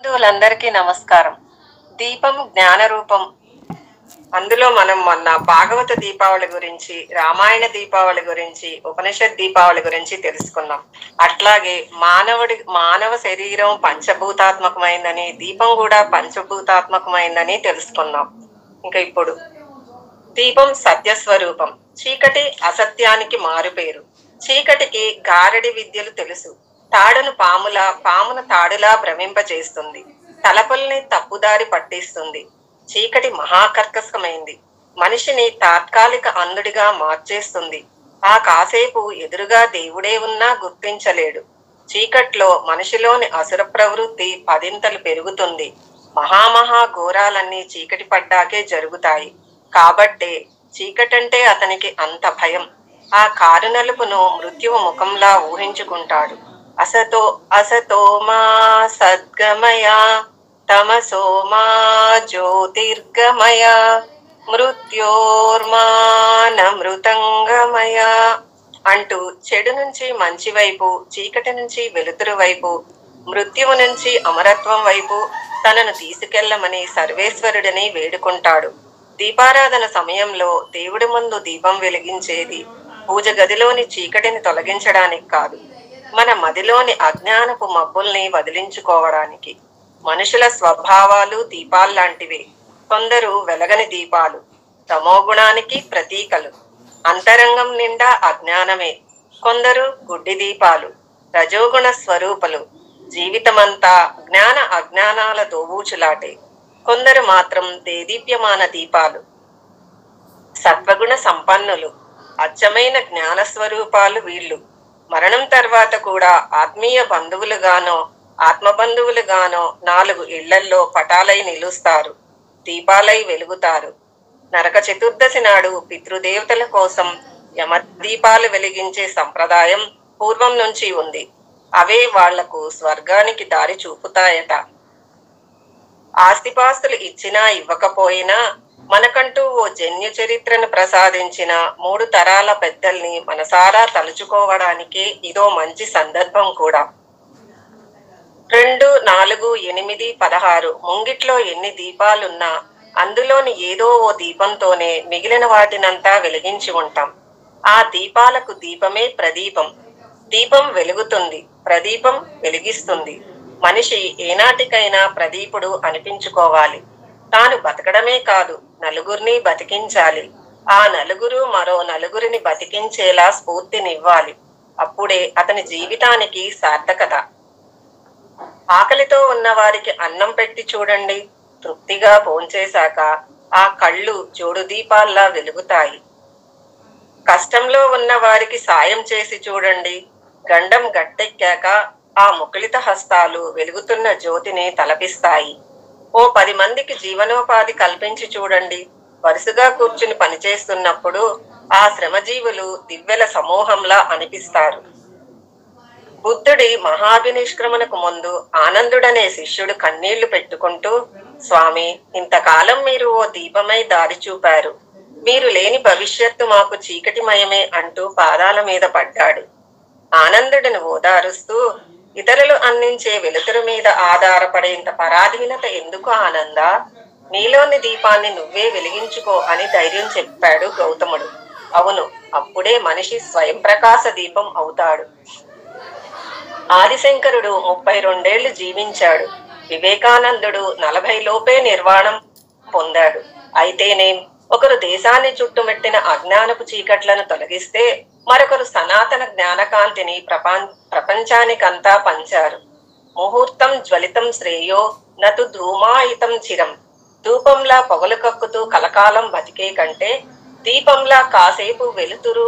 బంధువులందరికీ నమస్కారం. దీపం జ్ఞాన రూపం. అందులో మనం మొన్న భాగవత దీపావళి గురించి, రామాయణ దీపావళి గురించి, ఉపనిషత్ దీపావళి గురించి తెలుసుకున్నాం. అట్లాగే మానవ శరీరం పంచభూతాత్మకమైందని, దీపం కూడా పంచభూతాత్మకమైందని తెలుసుకున్నాం. ఇంకా ఇప్పుడు దీపం సత్యస్వరూపం. చీకటి అసత్యానికి మారుపేరు. చీకటికి గారడి విద్యలు తెలుసు. తాడును పామును తాడులా భ్రమింపచేస్తుంది. తలపుల్ని తప్పుదారి పట్టిస్తుంది. చీకటి మహాకర్కశమైంది. మనిషిని తాత్కాలిక అంధుడిగా మార్చేస్తుంది. ఆ కాసేపు ఎదురుగా దేవుడే ఉన్నా గుర్తించలేడు. చీకట్లో మనిషిలోని అసుర ప్రవృత్తి పదింతలు పెరుగుతుంది. మహామహా ఘోరాలన్నీ చీకటి పడ్డాకే జరుగుతాయి. కాబట్టే చీకటంటే అతనికి అంత భయం. ఆ కారు నలుపును మృత్యువు ముఖంలా ఊహించుకుంటాడు. అసతో మా సద్గమయ తమసో మా జ్యోతిర్గమయ మృత్యోర్మానమృతంగమయ అంటూ చెడు నుంచి మంచి వైపు, చీకటి నుంచి వెలుతురు వైపు, మృత్యువు నుంచి అమరత్వం వైపు తనను తీసుకెళ్లమని సర్వేశ్వరుడిని వేడుకుంటాడు. దీపారాధన సమయంలో దేవుడి ముందు దీపం వెలిగించేది పూజ గదిలోని చీకటిని తొలగించడానికి కాదు, మన మదిలోని అజ్ఞానపు మబ్బుల్ని వదిలించుకోవడానికి. మనుషుల స్వభావాలు దీపాల్లాంటివే. కొందరు వెలగని దీపాలు, తమోగుణానికి ప్రతీకలు. అంతరంగం నిండా అజ్ఞానమే. కొందరు గుడ్డి దీపాలు, రజోగుణ స్వరూపులు. జీవితమంతా జ్ఞాన అజ్ఞానాల దోబూచులాటే. కొందరు మాత్రం దేదీప్యమాన దీపాలు, సత్వగుణ సంపన్నులు. అచ్చమైన జ్ఞాన స్వరూపాలు వీళ్ళు. మరణం తర్వాత కూడా ఆత్మీయ బంధువులుగానో ఆత్మబంధువులుగానో 4 ఇళ్లల్లో పటాలై నిలుస్తారు, దీపాలై వెలుగుతారు. నరక చతుర్దశి నాడు పితృదేవతల కోసం యమదీపాలు వెలిగించే సంప్రదాయం పూర్వం నుంచి ఉంది. అవే వాళ్లకు స్వర్గానికి దారి చూపుతాయట. ఆస్తిపాస్తులు ఇచ్చినా ఇవ్వకపోయినా మనకంటూ ఓ జన్య చరిత్రను ప్రసాదించిన 3 తరాల పెద్దల్ని మనసారా తలుచుకోవడానికే ఇదో మంచి సందర్భం కూడా. 2, 4, 8, 16 ముంగిట్లో ఎన్ని దీపాలున్నా అందులోని ఏదో ఓ దీపంతోనే మిగిలిన వాటినంతా వెలిగించి ఉంటాం. ఆ దీపాలకు దీపమే ప్రదీపం. దీపం వెలుగుతుంది, ప్రదీపం వెలిగిస్తుంది. మనిషి ఏనాటికైనా ప్రదీపుడు అనిపించుకోవాలి. తాను బతకడమే కాదు, నలుగురిని బతికించాలి. ఆ నలుగురు మరో నలుగురిని బతికించేలా స్ఫూర్తినివ్వాలి. అప్పుడే అతని జీవితానికి సార్థకత. ఆకలితో ఉన్న వారికి అన్నం పెట్టి చూడండి. తృప్తిగా భోంచేశాక ఆ కళ్ళు జోడు దీపాల్లా వెలుగుతాయి. కష్టంలో ఉన్న వారికి సాయం చేసి చూడండి. గండం గట్టెక్కాక ఆ ముకుళిత హస్తాలు వెలుగుతున్న జ్యోతిని తలపిస్తాయి. ఓ 10 మందికి జీవనోపాధి కల్పించి చూడండి. వరుసగా కూర్చుని పనిచేస్తున్నప్పుడు ఆ శ్రమజీవులు దివ్యల సమూహంలా అనిపిస్తారు. బుద్ధుడి మహాభినిష్క్రమణకు ముందు ఆనందుడనే శిష్యుడు కన్నీళ్లు పెట్టుకుంటూ, స్వామి, ఇంతకాలం మీరు ఓ దీపమై దారి చూపారు. మీరు లేని భవిష్యత్తు మాకు చీకటిమయమే అంటూ పాదాల మీద పడ్డాడు. ఆనందుడిని ఓదారుస్తూ, ఇతరులు అందించే వెలుతురు మీద ఆధారపడేంత పరాధీనత ఎందుకు ఆనందా? నీలోని దీపాన్ని నువ్వే వెలిగించుకో అని ధైర్యం చెప్పాడు గౌతముడు. అవును, అప్పుడే మనిషి స్వయం ప్రకాశ దీపం అవుతాడు. ఆదిశంకరుడు 32 ఏళ్లు జీవించాడు. వివేకానందుడు 40 లోపే నిర్వాణం పొందాడు. అయితేనేం, ఒకరు దేశాన్ని చుట్టుమెట్టిన అజ్ఞానపు చీకట్లను తొలగిస్తే మరొకరు సనాతన జ్ఞానకాంతిని ప్రపంచానికంతా పంచారు. ముహూర్తం జ్వలితం శ్రేయో నతు ధూమాయితం చిరం. ధూపంలా పొగలు కక్కుతూ కలకాలం బతికే కంటే దీపంలా కాసేపు వెలుతురు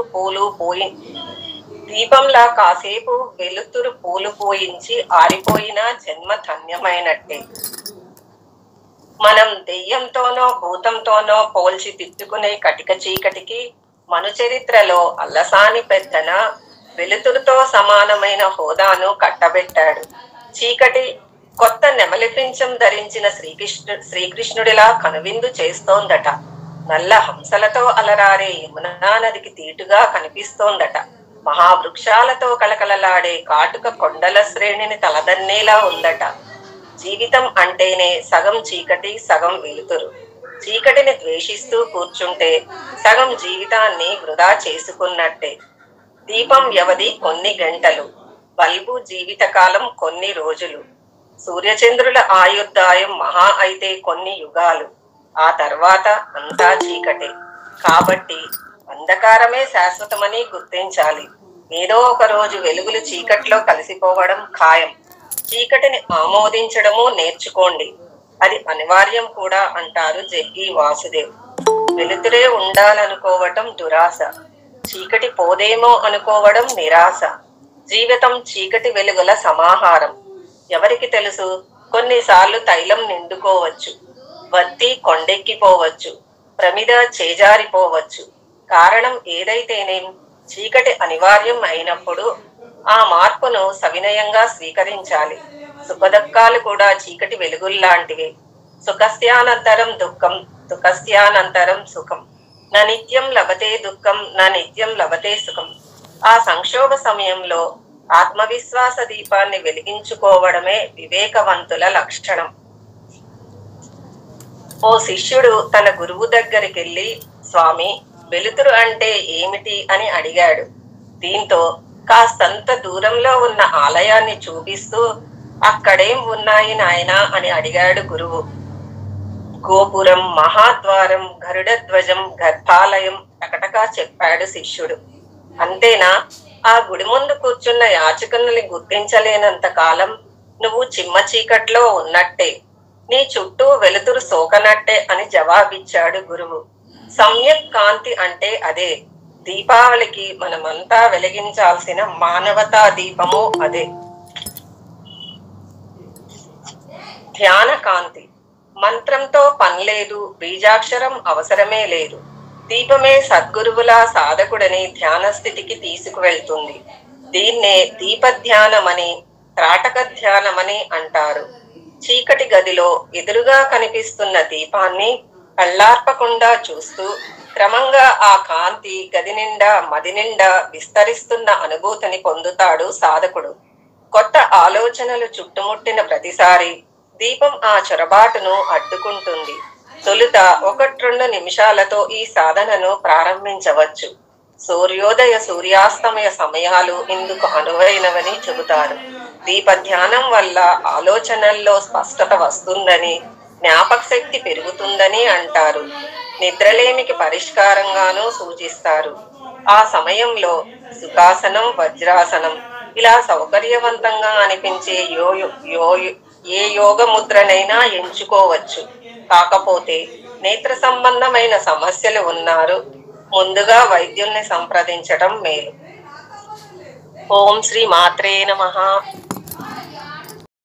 పూలు పోయించి ఆరిపోయిన జన్మ ధన్యమైనట్టే. మనం దెయ్యంతోనో భూతంతోనో పోల్చి తిట్టుకునే కటిక చీకటికి మను చరిత్రలో అల్లసాని పెద్దన వెలుతురుతో సమానమైన హోదాను కట్టబెట్టాడు. చీకటి కొత్త నెమలిపించం ధరించిన శ్రీకృష్ణుడిలా కనువిందు చేస్తోందట. నల్ల హంసలతో అలరారే యమునా నదికి తీటుగా కనిపిస్తోందట. మహావృక్షాలతో కళకళలాడే కాటుక కొండల శ్రేణిని తలదన్నేలా ఉందట. జీవితం అంటేనే సగం చీకటి సగం వెలుతురు. చీకటిని ద్వేషిస్తూ కూర్చుంటే సగం జీవితాన్ని వృధా చేసుకున్నట్టే. దీపం వ్యవధి కొన్ని గంటలు, బల్బు జీవితకాలం కొన్ని రోజులు. సూర్యచంద్రుల ఆయుర్దాయం మహా అయితే కొన్ని యుగాలు. ఆ తర్వాత అంతా చీకటే. కాబట్టి అంధకారమే శాశ్వతమని గుర్తించాలి. ఏదో ఒక రోజు వెలుగులు చీకట్లో కలిసిపోవడం ఖాయం. చీకటిని ఆమోదించడము నేర్చుకోండి, అది అనివార్యం కూడా అంటారు జగ్గి వాసుదేవ్. వెలుతురే ఉండాలనుకోవటం దురాశ, చీకటి పోదేమో అనుకోవడం నిరాశ. జీవితం చీకటి వెలుగుల సమాహారం. ఎవరికి తెలుసు, కొన్నిసార్లు తైలం నిండుకోవచ్చు, వత్తి కొండెక్కిపోవచ్చు, ప్రమిద చేజారిపోవచ్చు. కారణం ఏదైతేనేం, చీకటి అనివార్యం అయినప్పుడు ఆ మార్పును సవినయంగా స్వీకరించాలి. సుఖదుఖాలు కూడా చీకటి వెలుగుల్లాంటివి. సుఖస్యానంతరం దుఃఖం, దుఃఖస్యానంతరం సుఖం. నా నిత్యం లభతే దుఃఖం, నా నిత్యం లభతే సుఖం. ఆ సంక్షోభ సమయంలో ఆత్మవిశ్వాస దీపాన్ని వెలిగించుకోవడమే వివేకవంతుల లక్షణం. ఓ శిష్యుడు తన గురువు దగ్గరికెళ్ళి, స్వామి, వెలుతురు అంటే ఏమిటి అని అడిగాడు. దీంతో కాస్తంత దూరంలో ఉన్న ఆలయాన్ని చూపిస్తూ, అక్కడేం ఉన్నాయి నాయనా అని అడిగాడు గురువు. గోపురం, మహాద్వారం, గరుడధ్వజం, గర్భాలయం టకటకా చెప్పాడు శిష్యుడు. అంతేనా? ఆ గుడి ముందు కూర్చున్న యాచకుల్ని గుర్తించలేనంత కాలం నువ్వు చిమ్మ చీకట్లో ఉన్నట్టే, నీ చుట్టూ వెలుతురు సోకనట్టే అని జవాబిచ్చాడు గురువు. సమ్యక్ కాంతి అంటే అదే. దీపావళికి మనమంతా వెలిగించాల్సిన మానవతా దీపము అదే. ధ్యాన కాంతి. మంత్రంతో పనిలేదు, బీజాక్షరం అవసరమే లేదు. దీపమే సద్గురువుల సాధకుడని ధ్యాన స్థితికి తీసుకువెళ్తుంది. దీన్నే దీపధ్యానమని, త్రాటక ధ్యానమని అంటారు. చీకటి గదిలో ఎదురుగా కనిపిస్తున్న దీపాన్ని కళ్ళార్పకుండా చూస్తూ క్రమంగా ఆ కాంతి గది నిండా, మది నిండా విస్తరిస్తున్న అనుభూతిని పొందుతాడు సాధకుడు. కొత్త ఆలోచనలు చుట్టుముట్టిన ప్రతిసారి దీపం ఆ చొరబాటును అడ్డుకుంటుంది. తొలుత 1-2 నిమిషాలతో ఈ సాధనను ప్రారంభించవచ్చు. సూర్యోదయ సూర్యాస్తమయ సమయాలు ఇందుకు అనువైనవని చెబుతారు. దీపధ్యానం వల్ల ఆలోచనల్లో స్పష్టత వస్తుందని, జ్ఞాపక శక్తి పెరుగుతుందని అంటారు. నిద్రలేమికి పరిష్కారంగానూ సూచిస్తారు. ఆ సమయంలో సుఖాసనం, వజ్రాసనం ఇలా సౌకర్యవంతంగా అనిపించే ఏ యోగ ముద్రనైనా ఎంచుకోవచ్చు. కాకపోతే నేత్ర సంబంధమైన సమస్యలు ఉన్నారు, ముందుగా వైద్యుల్ని సంప్రదించడం మేలు. ఓం శ్రీ మాత్రే నమః.